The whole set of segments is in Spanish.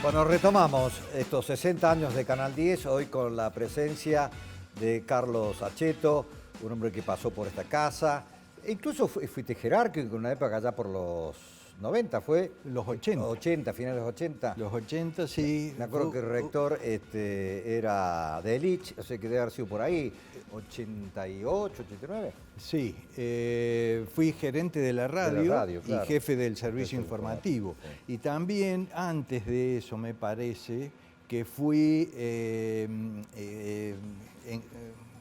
Bueno, retomamos estos 60 años de Canal 10, hoy con la presencia de Carlos Acheto, un hombre que pasó por esta casa. Incluso fuiste jerárquico en una época allá por los 90, ¿fue? Los 80. 80, finales de los 80. Los 80, sí. Me acuerdo que el rector era de Elich, o sea que debe haber sido por ahí, 88, 89. Sí, fui gerente de la radio, claro. Y jefe del servicio informativo. Sí. Y también antes de eso, me parece, que fui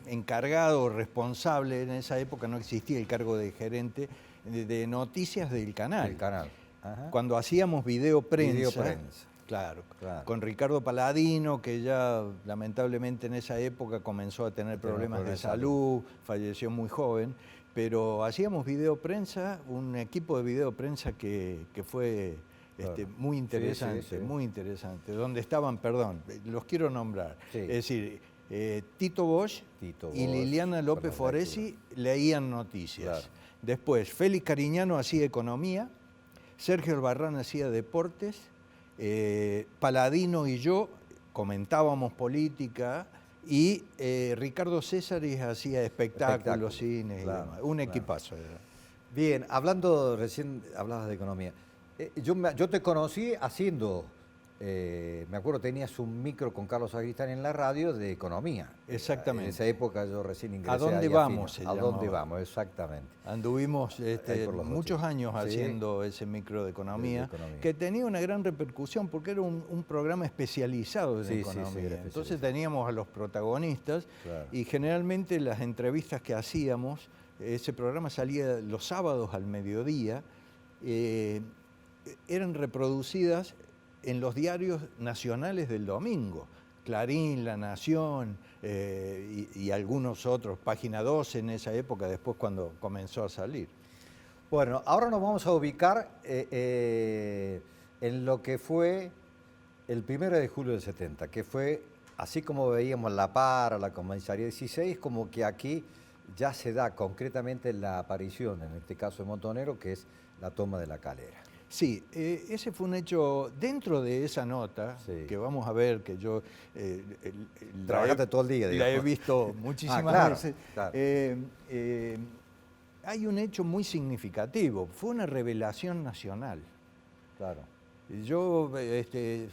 encargado, responsable, en esa época no existía el cargo de gerente, de noticias del canal. El canal. Ajá. Cuando hacíamos videoprensa. Claro. Con Ricardo Paladino, que ya lamentablemente en esa época comenzó a tener problemas de salud, falleció muy joven, pero hacíamos videoprensa, un equipo de videoprensa que fue muy interesante, sí. muy interesante, donde estaban, perdón, los quiero nombrar, sí. Es decir, Tito Bosch y Liliana López Foresi leían noticias. Claro. Después, Félix Cariñano hacía economía, Sergio Albarrán hacía deportes, Paladino y yo comentábamos política y Ricardo Césares hacía espectáculos, cines y demás. Un equipazo era. Bien, recién hablabas de economía. Yo te conocí haciendo, me acuerdo tenías un micro con Carlos Agristán en la radio de economía. Exactamente. En esa época yo recién ingresé. ¿A dónde vamos? ¿A dónde vamos? Exactamente. Anduvimos muchos años haciendo ese micro de economía, que tenía una gran repercusión porque era un programa especializado en economía. Entonces teníamos a los protagonistas y generalmente las entrevistas que hacíamos, ese programa salía los sábados al mediodía, eran reproducidas en los diarios nacionales del domingo. Clarín, La Nación y algunos otros, Página 12 en esa época, después cuando comenzó a salir. Bueno, ahora nos vamos a ubicar en lo que fue el 1 de julio del 70, que fue, así como veíamos La Para, la Comisaría 16, como que aquí ya se da concretamente la aparición, en este caso de Montonero, que es la toma de La Calera. Sí, ese fue un hecho dentro de esa nota, que vamos a ver, que yo trabajaste todo el día, la he visto muchísimas veces. Claro. Hay un hecho muy significativo, fue una revelación nacional. Claro. Yo,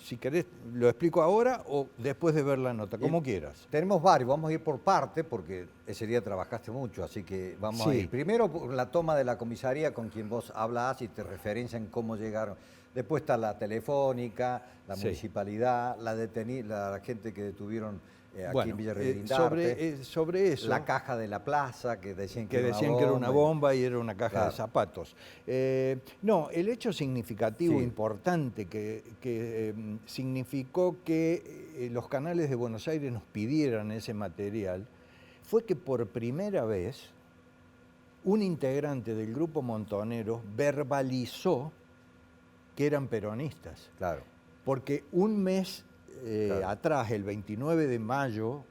si querés, lo explico ahora o después de ver la nota, como quieras. Tenemos varios, vamos a ir por parte, porque ese día trabajaste mucho, así que vamos a ir. Primero, por la toma de la comisaría con quien vos hablas y te referencian cómo llegaron. Después está la telefónica, la municipalidad, la gente que detuvieron aquí en Villa Redindarte. Sobre eso. La caja de la plaza, que decían que era una bomba y era una caja de zapatos. No, el hecho significativo, importante, que significó que los canales de Buenos Aires nos pidieran ese material, fue que por primera vez un integrante del grupo Montonero verbalizó que eran peronistas. Claro. Porque un mes atrás, el 29 de mayo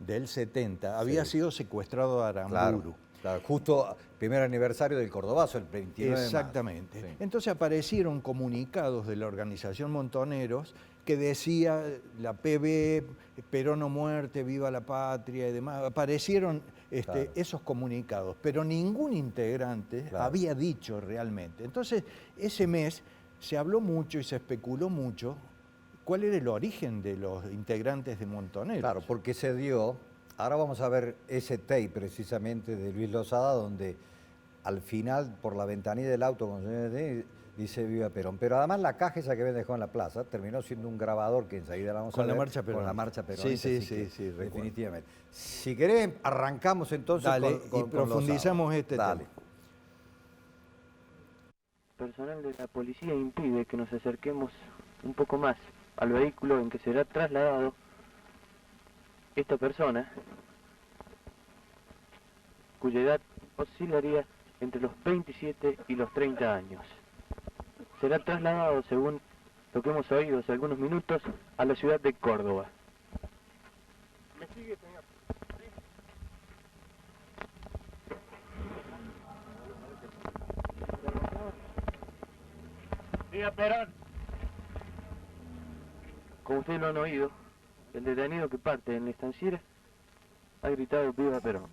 del 70, había sido secuestrado Aramburu. Claro, justo primer aniversario del Cordobazo, el 29 de mayo. Exactamente. Sí. Entonces aparecieron comunicados de la organización Montoneros que decía la PB, Perón o muerte, viva la patria y demás. Aparecieron esos comunicados, pero ningún integrante había dicho realmente. Entonces, ese mes se habló mucho y se especuló mucho cuál era el origen de los integrantes de Montoneros. Claro, porque se dio, ahora vamos a ver ese tape precisamente de Luis Lozada, donde al final, por la ventanilla del auto, dice Viva Perón. Pero además la caja esa que habían dejado en la plaza terminó siendo un grabador que enseguida la vamos a ver. Con la marcha peronista. Sí, definitivamente. Si querés, arrancamos entonces y profundizamos este tema. Personal de la policía impide que nos acerquemos un poco más al vehículo en que será trasladado esta persona, cuya edad oscilaría entre los 27 y los 30 años. Será trasladado, según lo que hemos oído hace algunos minutos, a la ciudad de Córdoba. ¿Me sigue, señor? Viva Perón. como ustedes lo han oído, el detenido que parte en la estanciera ha gritado "Viva Perón".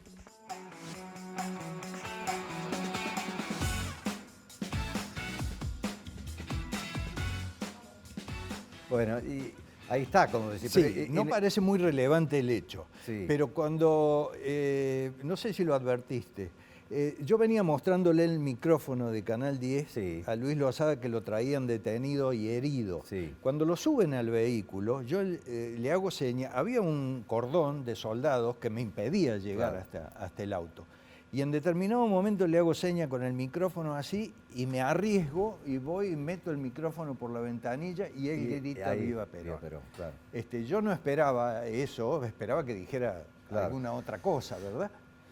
Bueno, y ahí está, como decís. Sí, pero, no parece muy relevante el hecho, Sí. pero cuando, no sé si lo advertiste, yo venía mostrándole el micrófono de Canal 10 Sí. a Luis Lozada, que lo traían detenido y herido. Sí. Cuando lo suben al vehículo, yo le hago señas, había un cordón de soldados que me impedía llegar hasta el auto. Y en determinado momento le hago seña con el micrófono así y me arriesgo y voy y meto el micrófono por la ventanilla y él grita ahí, "Viva Perón". Viva Perón, claro. Yo no esperaba eso, esperaba que dijera Claro. alguna otra cosa, ¿verdad?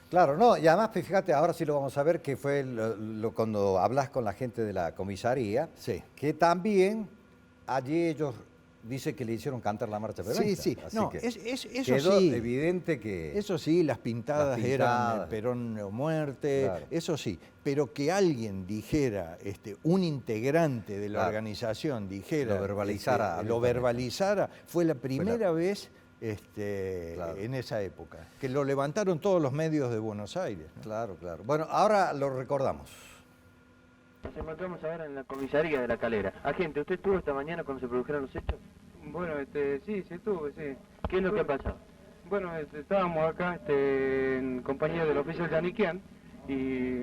Claro, no, y además, pues, fíjate, ahora sí lo vamos a ver, que fue cuando hablas con la gente de la comisaría, Sí. que también allí ellos dicen que le hicieron cantar la marcha peronista. Sí, sí. Así No, que eso quedó sí. evidente que... Eso sí, las pintadas eran pintadas. Perón o muerte, Claro. eso sí. Pero que alguien dijera, un integrante de la Claro. organización dijera... Lo verbalizara lo abiertamente. verbalizara, fue la primera vez Claro. en esa época. Que lo levantaron todos los medios de Buenos Aires, ¿no? Claro, claro. Bueno, ahora lo recordamos. Nos encontramos ahora en la comisaría de La Calera. Agente, ¿usted estuvo esta mañana cuando se produjeron los hechos? Bueno, sí estuve, sí. ¿Qué es lo que ha pasado? Bueno, estábamos acá en compañía del oficial Yaniquian y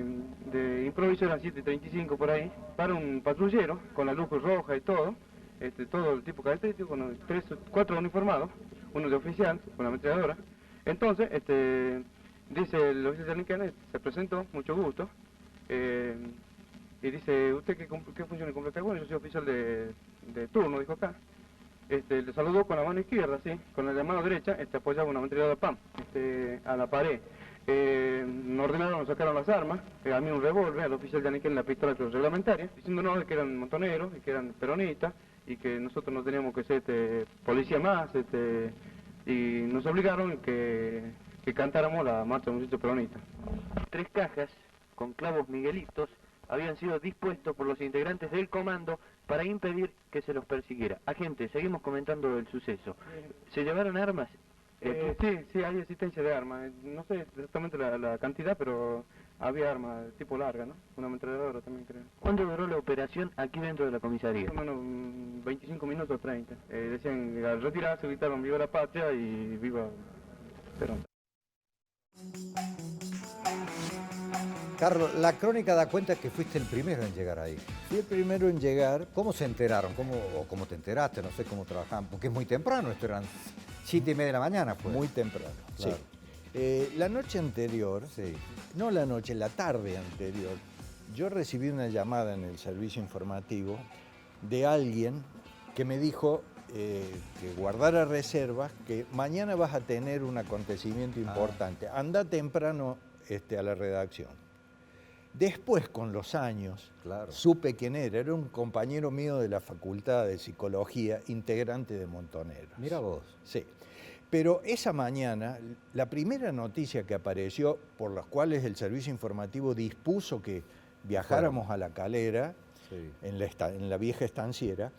de improviso eran 7:35 por ahí, para un patrullero con la luz roja y todo, todo el tipo característico, con 4 uniformados, uno de oficial con la ametralladora. Entonces, dice el oficial Yaniquian, se presentó, mucho gusto, y dice, ¿usted qué función completa? Bueno, yo soy oficial de turno, dijo acá. Le saludó con la mano izquierda, sí, con la mano derecha, apoyaba una ametralladora PAM, a la pared. Nos ordenaron, nos sacaron las armas, a mí un revólver, al oficial Yaniquén la pistola reglamentaria, diciéndonos que eran montoneros y que eran peronistas y que nosotros no teníamos que ser policía más, y nos obligaron que cantáramos la marcha de muchachos peronistas. 3 cajas con clavos miguelitos habían sido dispuestos por los integrantes del comando para impedir que se los persiguiera. Agente, seguimos comentando el suceso. ¿Se llevaron armas? Sí, hay existencia de armas. No sé exactamente la cantidad, pero había armas de tipo larga, ¿no? Una ametralladora también, creo. ¿Cuánto duró la operación aquí dentro de la comisaría? Más o menos 25 minutos o 30. Decían, al retirarse gritaron "Viva la patria" y "Viva Perón". Carlos, la crónica da cuenta que fuiste el primero en llegar ahí. Fui el primero en llegar. ¿Cómo se enteraron? ¿Cómo te enteraste? No sé cómo trabajaban. Porque es muy temprano, esto eran 7:30 de la mañana, pues. Muy temprano, Claro. sí. La noche anterior, Sí. no la noche, la tarde anterior, yo recibí una llamada en el servicio informativo de alguien que me dijo que guardara reservas, que mañana vas a tener un acontecimiento importante. Anda temprano a la redacción. Después, con los años, Claro. supe quién era un compañero mío de la Facultad de Psicología, integrante de Montoneros. Mira vos. Sí. Pero esa mañana, la primera noticia que apareció, por las cuales el servicio informativo dispuso que viajáramos a La Calera, Sí. en la vieja estanciera,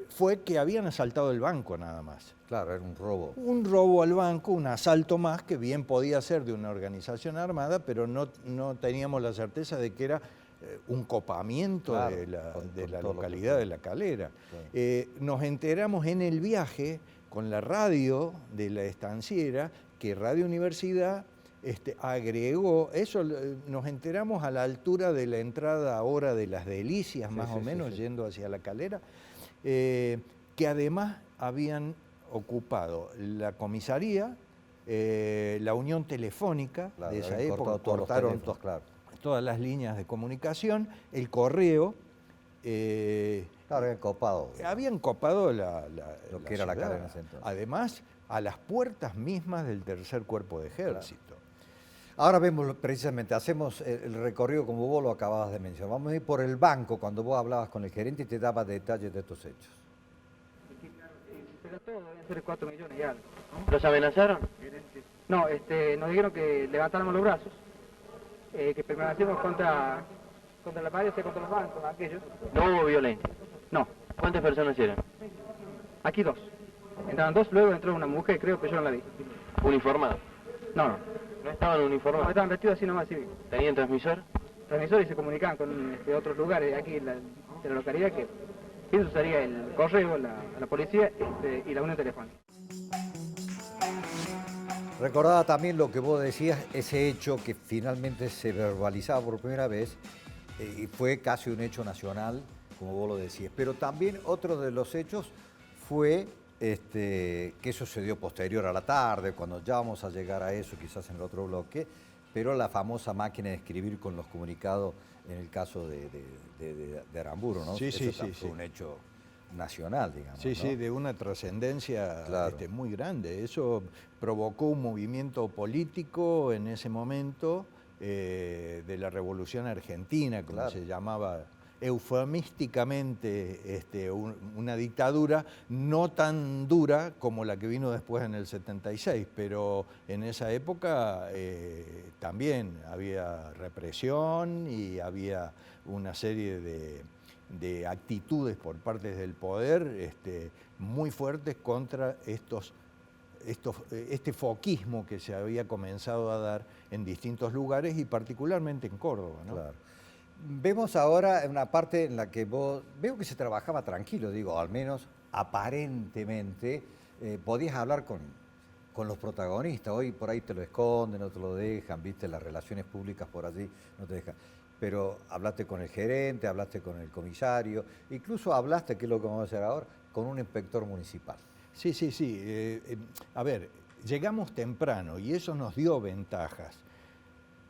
fue que habían asaltado el banco nada más. Claro, era un robo. Un robo al banco, un asalto más, que bien podía ser de una organización armada, pero no teníamos la certeza de que era un copamiento Claro, de la con todo lo que localidad fue. de La Calera. Claro. Nos enteramos en el viaje con la radio de la estanciera, que Radio Universidad agregó, eso nos enteramos a la altura de la entrada ahora de Las Delicias, más o menos, yendo hacia La Calera, que además habían ocupado la comisaría, la Unión Telefónica Claro, de esa habían época, cortado todos los cortaron teléfonos, claro. todas las líneas de comunicación, el correo. Claro, habían copado. Habían copado Lo que era La ciudad. Calera en ese entonces. Además, a las puertas mismas del tercer cuerpo de ejército. Ahora vemos precisamente, hacemos el recorrido como vos lo acababas de mencionar. Vamos a ir por el banco cuando vos hablabas con el gerente y te daba detalles de estos hechos. Pero todo deben ser 4 millones y algo. ¿Los amenazaron? No, nos dijeron que levantáramos los brazos, que permanecemos contra la pared, contra los bancos, aquellos. No hubo violencia. No, ¿Cuántas personas eran? Aquí dos. Entraban dos, luego entró una mujer, creo que yo no la vi. Uniformado. No, no. No estaban No, uniformados. estaban vestidos así nomás, sí. ¿Tenían transmisor? Transmisores y se comunicaban con otros lugares aquí de la localidad, que eso sería el correo, la policía y la unión telefónica. Recordaba también lo que vos decías, ese hecho que finalmente se verbalizaba por primera vez y fue casi un hecho nacional, como vos lo decías. Pero también otro de los hechos fue que eso se dio posterior a la tarde, cuando ya vamos a llegar a eso, quizás en el otro bloque, pero la famosa máquina de escribir con los comunicados en el caso de Aramburu, ¿no? Sí, Eso sí, fue sí, un hecho nacional, digamos. Sí, ¿no? sí, de una trascendencia Claro. muy grande. Eso provocó un movimiento político en ese momento de la Revolución Argentina, como Claro. se llamaba eufemísticamente una dictadura no tan dura como la que vino después en el 76, pero en esa época también había represión y había una serie de actitudes por parte del poder muy fuertes contra este foquismo que se había comenzado a dar en distintos lugares y particularmente en Córdoba, ¿no? Claro. Vemos ahora una parte en la que veo que se trabajaba tranquilo, digo, al menos aparentemente, podías hablar con los protagonistas. Hoy por ahí te lo esconden, no te lo dejan, viste, las relaciones públicas por allí no te dejan. Pero hablaste con el gerente, hablaste con el comisario, incluso hablaste, que es lo que vamos a hacer ahora, con un inspector municipal. Sí, sí, sí. A ver, llegamos temprano y eso nos dio ventajas.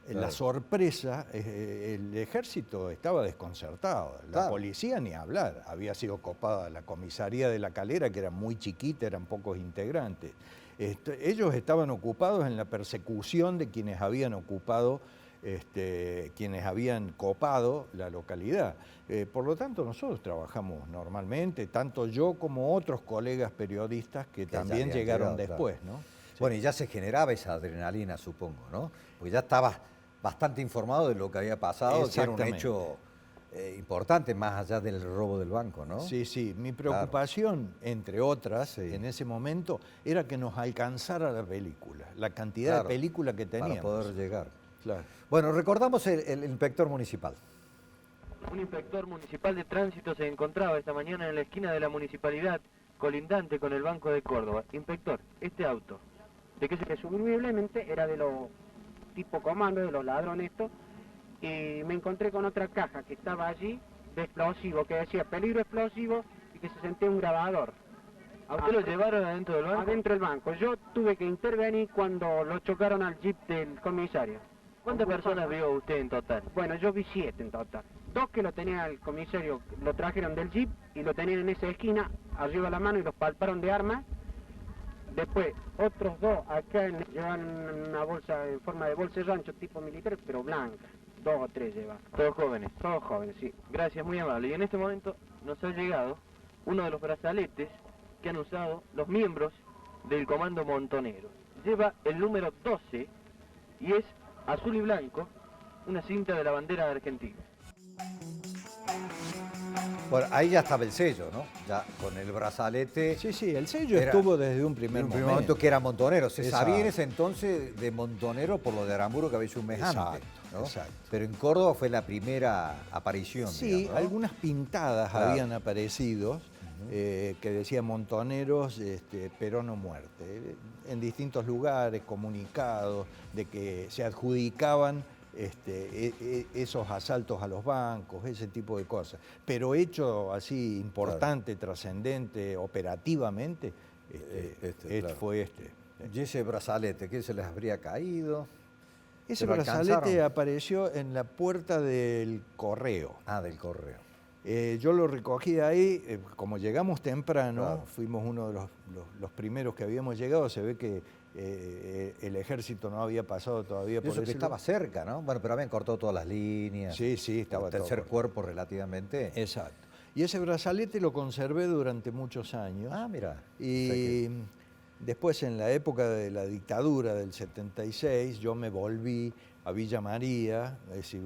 Claro. La sorpresa, el ejército estaba desconcertado, la Claro. policía ni hablar, había sido copada la comisaría de La Calera, que era muy chiquita, eran pocos integrantes. Ellos estaban ocupados en la persecución de quienes habían ocupado, quienes habían copado la localidad. Por lo tanto, nosotros trabajamos normalmente, tanto yo como otros colegas periodistas que ya también habían llegaron llegado, después, ¿no? Sí. Bueno, y ya se generaba esa adrenalina, supongo, ¿no? Porque ya estabas bastante informado de lo que había pasado, que era un Exactamente. hecho importante, más allá del robo del banco, ¿no? Sí, sí. Mi preocupación, entre otras, Sí. en ese momento, era que nos alcanzara la película, la cantidad Claro, de película que para teníamos. poder llegar. Claro. Bueno, recordamos el inspector municipal. Un inspector municipal de tránsito se encontraba esta mañana en la esquina de la municipalidad, colindante con el Banco de Córdoba. Inspector, este auto, ¿de qué se Presumiblemente era de los tipo comando, de los ladrones estos, y me encontré con otra caja que estaba allí, de explosivo, que decía peligro explosivo y que se sentía un grabador. ¿A usted lo llevaron adentro del banco? Adentro del banco. Yo tuve que intervenir cuando lo chocaron al jeep del comisario. ¿Cuántas personas vio usted en total? Bueno, yo vi 7 en total. 2 que lo tenía el comisario, lo trajeron del jeep y lo tenían en esa esquina, arriba de la mano y los palparon de armas. Después, otros 2 acá llevan una bolsa en forma de bolsa de rancho tipo militar, pero blanca. 2 o 3 llevan. Todos jóvenes. Todos jóvenes, sí. Gracias, muy amable. Y en este momento nos ha llegado uno de los brazaletes que han usado los miembros del Comando Montonero. Lleva el número 12 y es azul y blanco, una cinta de la bandera de Argentina. Bueno, ahí ya estaba el sello, ¿no? Ya con el brazalete. Sí, sí, el sello Era estuvo desde un primer en un primer momento. momento que era Montonero. Se sabía en Exacto. ese entonces de Montonero por lo de Aramburu que había hecho un mes antes, Exacto, ¿no? exacto. Pero en Córdoba fue la primera aparición. Sí, digamos, ¿no? algunas pintadas Claro. habían aparecido que decía Montoneros, pero no muerte. En distintos lugares, comunicados de que se adjudicaban esos asaltos a los bancos, ese tipo de cosas. Pero hecho así importante, trascendente, operativamente, Claro. fue este. Y ese brazalete, ¿qué se les habría caído? Ese ¿Se lo brazalete alcanzaron? apareció en la puerta del correo. Ah, del correo. Yo lo recogí de ahí, como llegamos temprano, Claro. fuimos uno de los primeros que habíamos llegado, se ve que el ejército no había pasado todavía por Eso que ese estaba lugar. cerca, ¿no? Bueno, pero habían cortado todas las líneas. Sí, sí, estaba El tercer todo. cuerpo relativamente. Exacto. Y ese brazalete lo conservé durante muchos años. Ah, mira. Y después, en la época de la dictadura del 76, yo me volví a Villa María, es decir,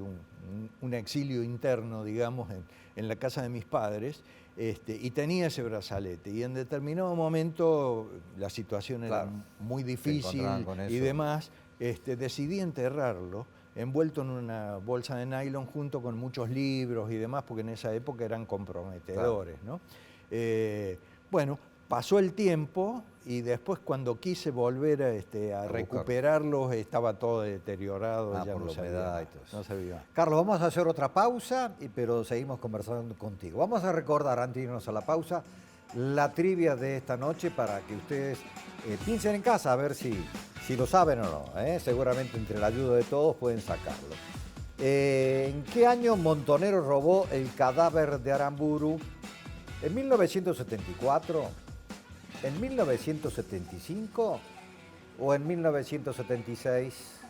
un exilio interno, digamos, en la casa de mis padres, y tenía ese brazalete. Y en determinado momento la situación era Claro. muy Se difícil encontraban con y eso. demás. Decidí enterrarlo envuelto en una bolsa de nylon junto con muchos libros y demás, porque en esa época eran comprometedores, ¿no? Bueno, pasó el tiempo y después cuando quise volver a buscarlo. recuperarlos estaba todo deteriorado, Ah, ya por no la sabía humedad más, y todo eso. no sabía más. Carlos, vamos a hacer otra pausa, pero seguimos conversando contigo. Vamos a recordar, antes de irnos a la pausa, la trivia de esta noche para que ustedes piensen en casa a ver si lo saben o no. Seguramente entre la ayuda de todos pueden sacarlo. ¿En qué año Montonero robó el cadáver de Aramburu? ¿En 1974? ¿En 1975? ¿O en 1976?